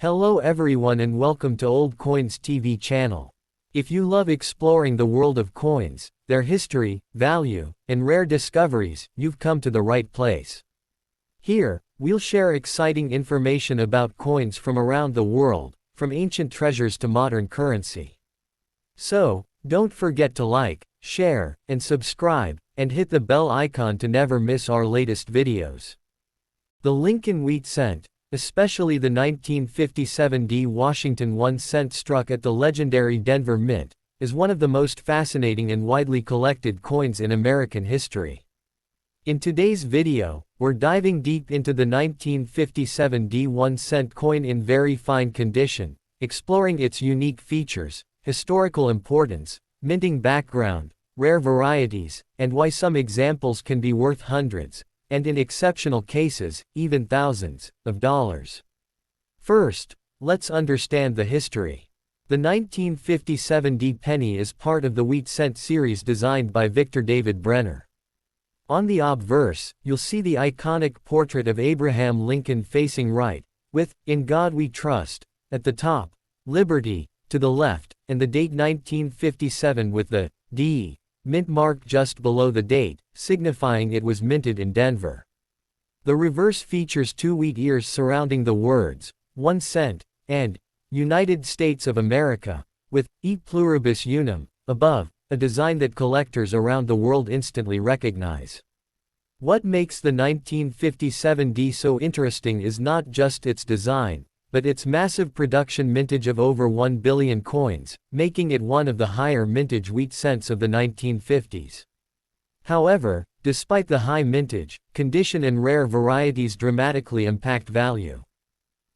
Hello everyone and welcome to Old Coins TV channel. If you love exploring the world of coins, their history, value, and rare discoveries, you've come to the right place. Here, we'll share exciting information about coins from around the world, from ancient treasures to modern currency. So, don't forget to like, share, and subscribe, and hit the bell icon to never miss our latest videos. The Lincoln wheat cent, especially the 1957 D. Washington 1 cent struck at the legendary Denver Mint, is one of the most fascinating and widely collected coins in American history. In today's video, we're diving deep into the 1957 D. 1 cent coin in very fine condition, exploring its unique features, historical importance, minting background, rare varieties, and why some examples can be worth hundreds, and in exceptional cases, even thousands, of dollars. First, let's understand the history. The 1957 D penny is part of the wheat cent series designed by Victor David Brenner. On the obverse, you'll see the iconic portrait of Abraham Lincoln facing right, with, "In God We Trust," at the top, "Liberty," to the left, and the date 1957 with the D mint mark just below the date, signifying it was minted in Denver. The reverse features two wheat ears surrounding the words, 1 cent, and United States of America, with E pluribus unum, above, a design that collectors around the world instantly recognize. What makes the 1957 D so interesting is not just its design, but its massive production mintage of over 1 billion coins, making it one of the higher mintage wheat cents of the 1950s. However, despite the high mintage, condition and rare varieties dramatically impact value.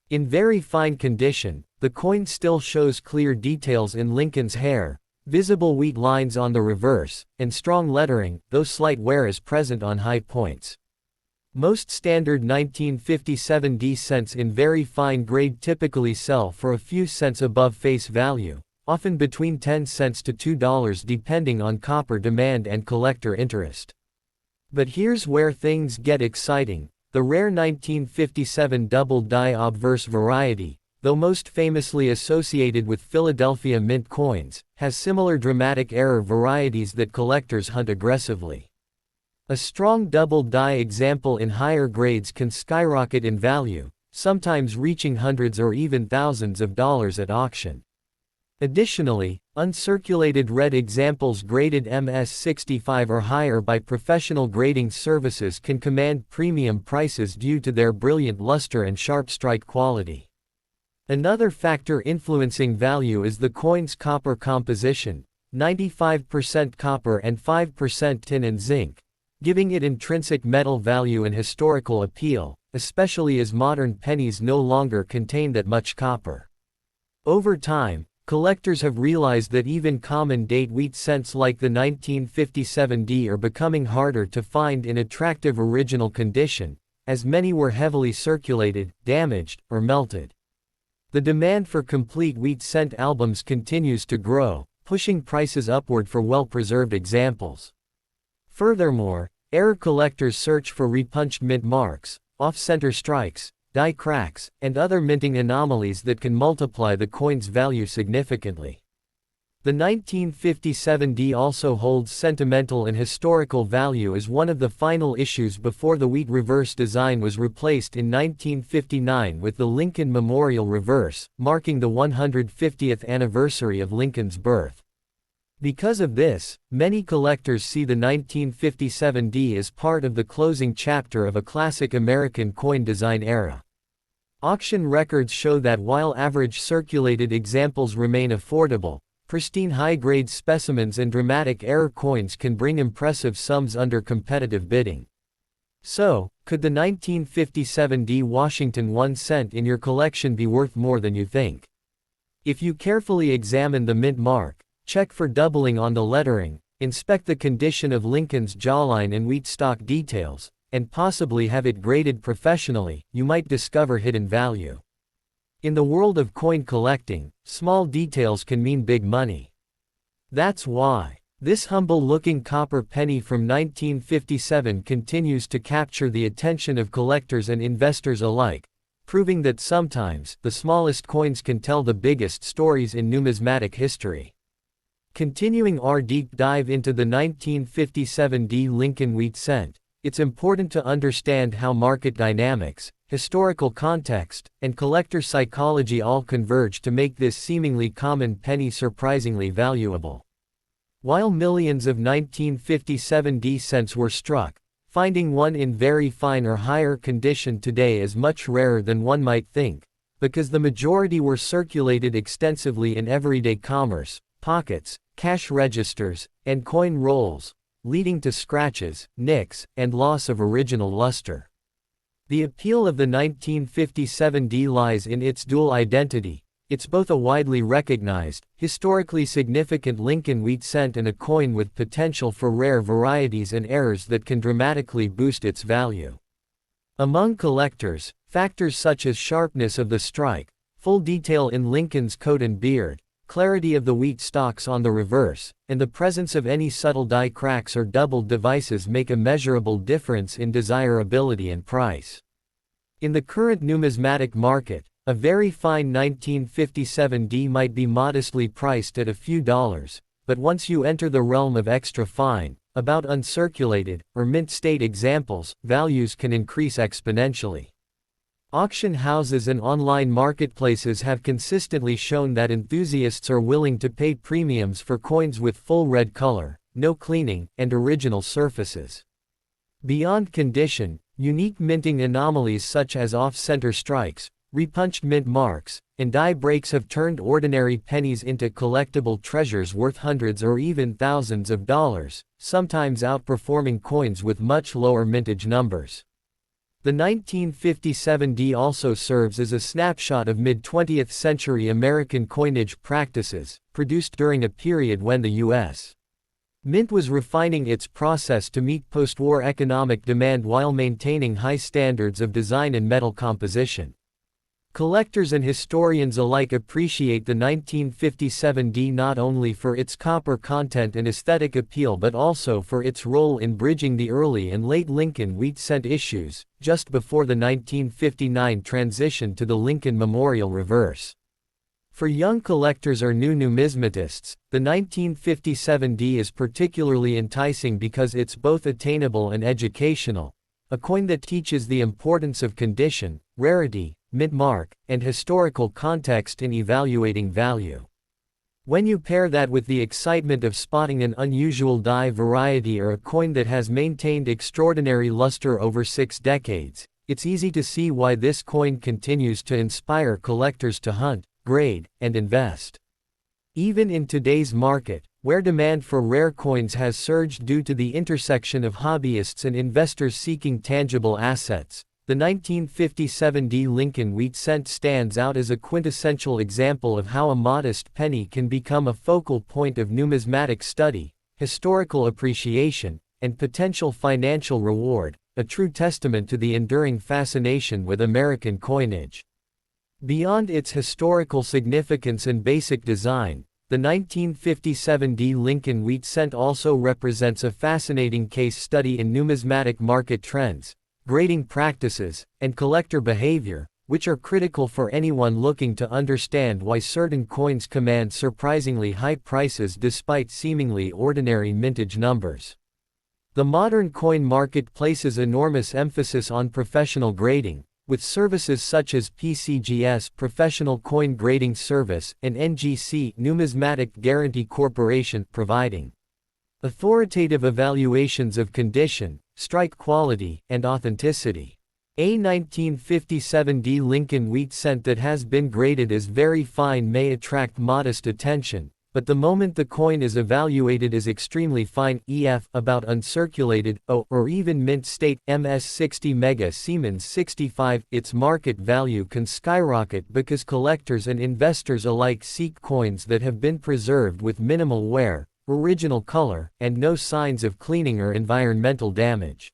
In very fine condition, the coin still shows clear details in Lincoln's hair, visible wheat lines on the reverse, and strong lettering, though slight wear is present on high points. Most standard 1957 D cents in very fine grade typically sell for a few cents above face value, often between 10 cents to $2 depending on copper demand and collector interest. But here's where things get exciting. The rare 1957 double die obverse variety, though most famously associated with Philadelphia Mint coins, has similar dramatic error varieties that collectors hunt aggressively. A strong double die example in higher grades can skyrocket in value, sometimes reaching hundreds or even thousands of dollars at auction. Additionally, uncirculated red examples graded MS-65 or higher by professional grading services can command premium prices due to their brilliant luster and sharp strike quality. Another factor influencing value is the coin's copper composition, 95% copper and 5% tin and zinc, giving it intrinsic metal value and historical appeal, especially as modern pennies no longer contain that much copper. Over time, collectors have realized that even common date wheat cents like the 1957 D are becoming harder to find in attractive original condition, as many were heavily circulated, damaged, or melted. The demand for complete wheat cent albums continues to grow, pushing prices upward for well-preserved examples. Furthermore, error collectors search for repunched mint marks, off-center strikes, die cracks, and other minting anomalies that can multiply the coin's value significantly. The 1957 D also holds sentimental and historical value as one of the final issues before the wheat reverse design was replaced in 1959 with the Lincoln Memorial Reverse, marking the 150th anniversary of Lincoln's birth. Because of this, many collectors see the 1957 D as part of the closing chapter of a classic American coin design era. Auction records show that while average circulated examples remain affordable, pristine high-grade specimens and dramatic error coins can bring impressive sums under competitive bidding. So, could the 1957 D Washington 1 cent in your collection be worth more than you think? If you carefully examine the mint mark, check for doubling on the lettering, inspect the condition of Lincoln's jawline and wheat stock details, and possibly have it graded professionally, you might discover hidden value. In the world of coin collecting, small details can mean big money. That's why this humble-looking copper penny from 1957 continues to capture the attention of collectors and investors alike, proving that sometimes the smallest coins can tell the biggest stories in numismatic history. Continuing our deep dive into the 1957 D Lincoln wheat cent, it's important to understand how market dynamics, historical context, and collector psychology all converge to make this seemingly common penny surprisingly valuable. While millions of 1957 D cents were struck, finding one in very fine or higher condition today is much rarer than one might think, because the majority were circulated extensively in everyday commerce, pockets, cash registers, and coin rolls, leading to scratches, nicks, and loss of original luster. The appeal of the 1957 D lies in its dual identity. It's both a widely recognized, historically significant Lincoln wheat cent and a coin with potential for rare varieties and errors that can dramatically boost its value. Among collectors, factors such as sharpness of the strike, full detail in Lincoln's coat and beard, clarity of the wheat stalks on the reverse, and the presence of any subtle die cracks or doubled devices make a measurable difference in desirability and price. In the current numismatic market, a very fine 1957 D might be modestly priced at a few dollars, but once you enter the realm of extra fine, about uncirculated, or mint state examples, values can increase exponentially. Auction houses and online marketplaces have consistently shown that enthusiasts are willing to pay premiums for coins with full red color, no cleaning, and original surfaces. Beyond condition, unique minting anomalies such as off-center strikes, repunched mint marks, and die breaks have turned ordinary pennies into collectible treasures worth hundreds or even thousands of dollars, sometimes outperforming coins with much lower mintage numbers. The 1957 D also serves as a snapshot of mid-20th century American coinage practices, produced during a period when the U.S. Mint was refining its process to meet post-war economic demand while maintaining high standards of design and metal composition. Collectors and historians alike appreciate the 1957 D not only for its copper content and aesthetic appeal but also for its role in bridging the early and late Lincoln wheat cent issues, just before the 1959 transition to the Lincoln Memorial reverse. For young collectors or new numismatists, the 1957 D is particularly enticing because it's both attainable and educational, a coin that teaches the importance of condition, rarity, mint mark, and historical context in evaluating value. When you pair that with the excitement of spotting an unusual die variety or a coin that has maintained extraordinary luster over 6 decades, it's easy to see why this coin continues to inspire collectors to hunt, grade, and invest. Even in today's market, where demand for rare coins has surged due to the intersection of hobbyists and investors seeking tangible assets, the 1957 D Lincoln wheat cent stands out as a quintessential example of how a modest penny can become a focal point of numismatic study, historical appreciation, and potential financial reward, a true testament to the enduring fascination with American coinage. Beyond its historical significance and basic design, the 1957 D Lincoln wheat cent also represents a fascinating case study in numismatic market trends, grading practices, and collector behavior, which are critical for anyone looking to understand why certain coins command surprisingly high prices despite seemingly ordinary mintage numbers. The modern coin market places enormous emphasis on professional grading, with services such as PCGS Professional Coin Grading Service and NGC Numismatic Guarantee Corporation providing authoritative evaluations of condition, strike quality, and authenticity. A 1957 D Lincoln wheat cent that has been graded as very fine may attract modest attention, but the moment the coin is evaluated as extremely fine (EF) about uncirculated O or even mint state MS 60 Mega Siemens 65, its market value can skyrocket because collectors and investors alike seek coins that have been preserved with minimal wear, original color, and no signs of cleaning or environmental damage.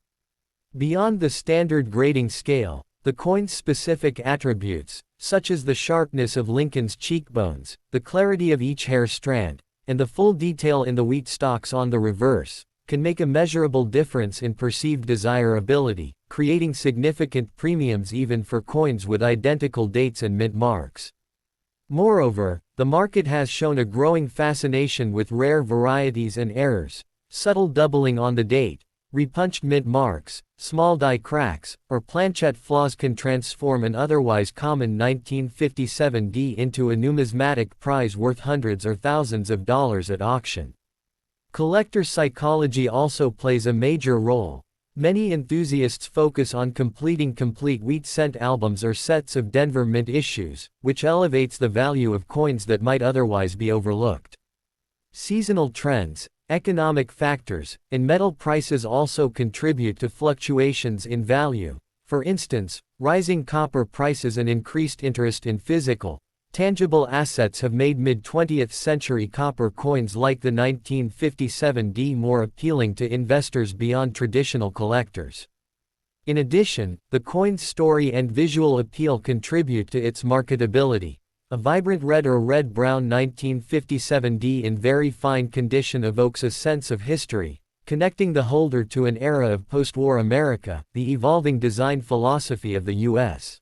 Beyond the standard grading scale, the coin's specific attributes, such as the sharpness of Lincoln's cheekbones, the clarity of each hair strand, and the full detail in the wheat stalks on the reverse, can make a measurable difference in perceived desirability, creating significant premiums even for coins with identical dates and mint marks. Moreover, the market has shown a growing fascination with rare varieties and errors, subtle doubling on the date, repunched mint marks, small die cracks, or planchette flaws can transform an otherwise common 1957D into a numismatic prize worth hundreds or thousands of dollars at auction. Collector psychology also plays a major role. Many enthusiasts focus on completing complete wheat cent albums or sets of Denver Mint issues, which elevates the value of coins that might otherwise be overlooked. Seasonal trends, economic factors, and metal prices also contribute to fluctuations in value. For instance, rising copper prices and increased interest in physical, tangible assets have made mid-20th century copper coins like the 1957D more appealing to investors beyond traditional collectors. In addition, the coin's story and visual appeal contribute to its marketability. A vibrant red or red-brown 1957D in very fine condition evokes a sense of history, connecting the holder to an era of post-war America, the evolving design philosophy of the U.S.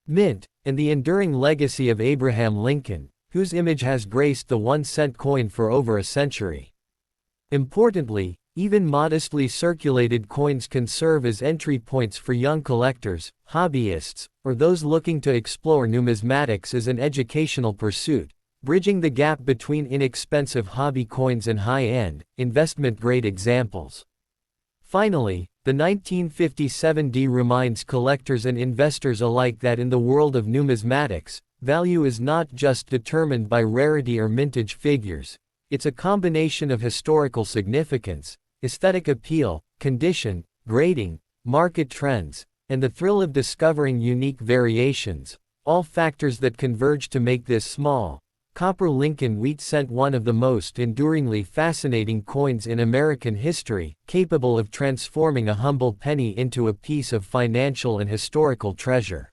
Mint, and the enduring legacy of Abraham Lincoln, whose image has graced the 1-cent coin for over a century. Importantly, even modestly circulated coins can serve as entry points for young collectors, hobbyists, or those looking to explore numismatics as an educational pursuit, bridging the gap between inexpensive hobby coins and high-end, investment-grade examples. Finally, the 1957D reminds collectors and investors alike that in the world of numismatics, value is not just determined by rarity or mintage figures. It's a combination of historical significance, aesthetic appeal, condition, grading, market trends, and the thrill of discovering unique variations, all factors that converge to make this small, copper Lincoln wheat cent one of the most enduringly fascinating coins in American history, capable of transforming a humble penny into a piece of financial and historical treasure.